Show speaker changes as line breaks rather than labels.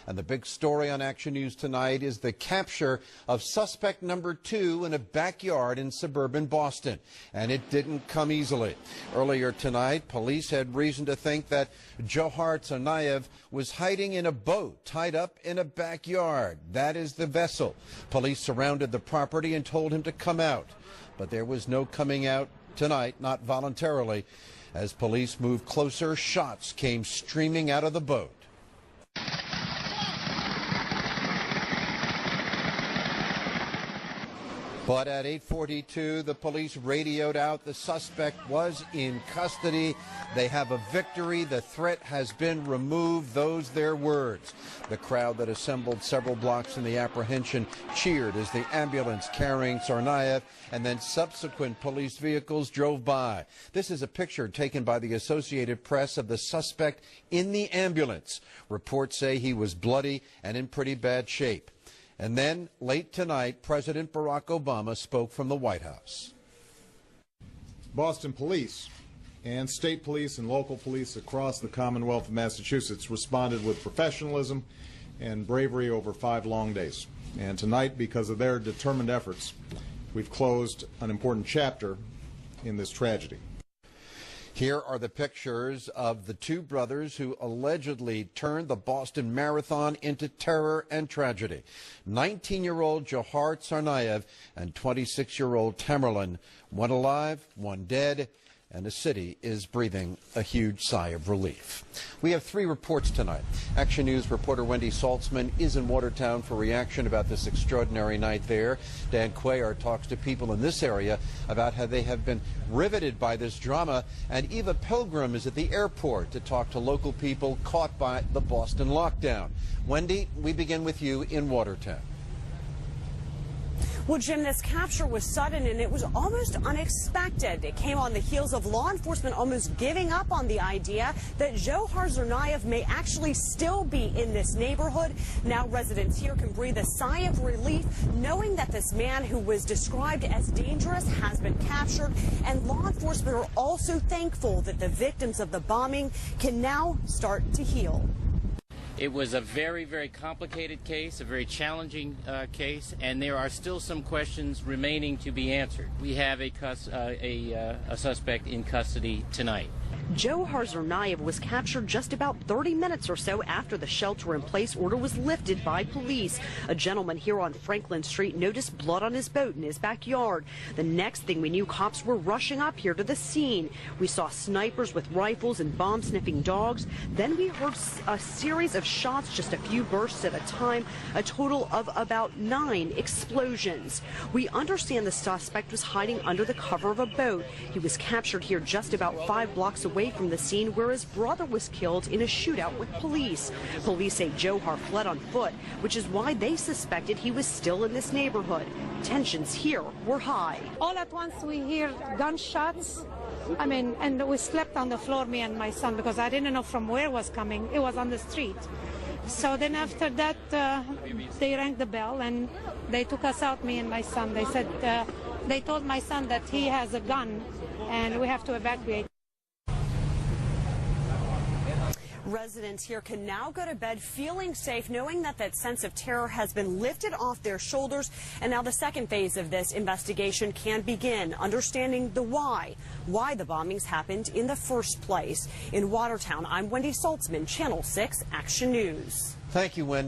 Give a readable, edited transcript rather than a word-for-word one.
And the big story on Action News tonight is the capture of suspect number 2 in a backyard in suburban Boston. And it didn't come easily. Earlier tonight, police had reason to think that Johar Tsarnaev was hiding in a boat tied up in a backyard. That is the vessel. Police surrounded the property and told him to come out. But there was no coming out tonight, not voluntarily. As police moved closer, shots came streaming out of the boat. But at 8:42, the police radioed out the suspect was in custody. They have a victory. The threat has been removed. Those their words. The crowd that assembled several blocks in the apprehension cheered as the ambulance carrying Tsarnaev and then subsequent police vehicles drove by. This is a picture taken by the Associated Press of the suspect in the ambulance. Reports say he was bloody and in pretty bad shape. And then, late tonight, President Barack Obama spoke from the White House.
Boston police and state police and local police across the Commonwealth of Massachusetts responded with professionalism and bravery over 5 long days. And tonight, because of their determined efforts, we've closed an important chapter in this tragedy.
Here are the pictures of the 2 brothers who allegedly turned the Boston Marathon into terror and tragedy. 19-year-old Johar Tsarnaev and 26-year-old Tamerlan, one alive, one dead, and the city is breathing a huge sigh of relief. We have 3 reports tonight. Action News reporter Wendy Saltzman is in Watertown for reaction about this extraordinary night there. Dan Cuellar talks to people in this area about how they have been riveted by this drama. And Eva Pilgrim is at the airport to talk to local people caught by the Boston lockdown. Wendy, we begin with you in Watertown.
Well, Jim, this capture was sudden and it was almost unexpected. It came on the heels of law enforcement almost giving up on the idea that Johar Tsarnaev may actually still be in this neighborhood. Now residents here can breathe a sigh of relief knowing that this man who was described as dangerous has been captured. And law enforcement are also thankful that the victims of the bombing can now start to heal.
It was a very, very complicated case, a very challenging case, and there are still some questions remaining to be answered. We have a suspect in custody tonight.
Johar Tsarnaev was captured just about 30 minutes or so after the shelter-in-place order was lifted by police. A gentleman here on Franklin Street noticed blood on his boat in his backyard. The next thing we knew, cops were rushing up here to the scene. We saw snipers with rifles and bomb-sniffing dogs. Then we heard a series of shots, just a few bursts at a time, a total of about 9 explosions. We understand the suspect was hiding under the cover of a boat. He was captured here just about 5 blocks away from the scene where his brother was killed in a shootout with police. Police say Johar fled on foot, which is why they suspected he was still in this neighborhood. Tensions here were high.
All at once we hear gunshots. And we slept on the floor, me and my son, because I didn't know from where it was coming. It was on the street. So then after that, they rang the bell and they took us out, me and my son. They said, they told my son that he has a gun and we have to evacuate.
Residents here can now go to bed feeling safe, knowing that that sense of terror has been lifted off their shoulders. And now the second phase of this investigation can begin, understanding the why the bombings happened in the first place. In Watertown, I'm Wendy Saltzman, Channel 6 Action News.
Thank you, Wendy.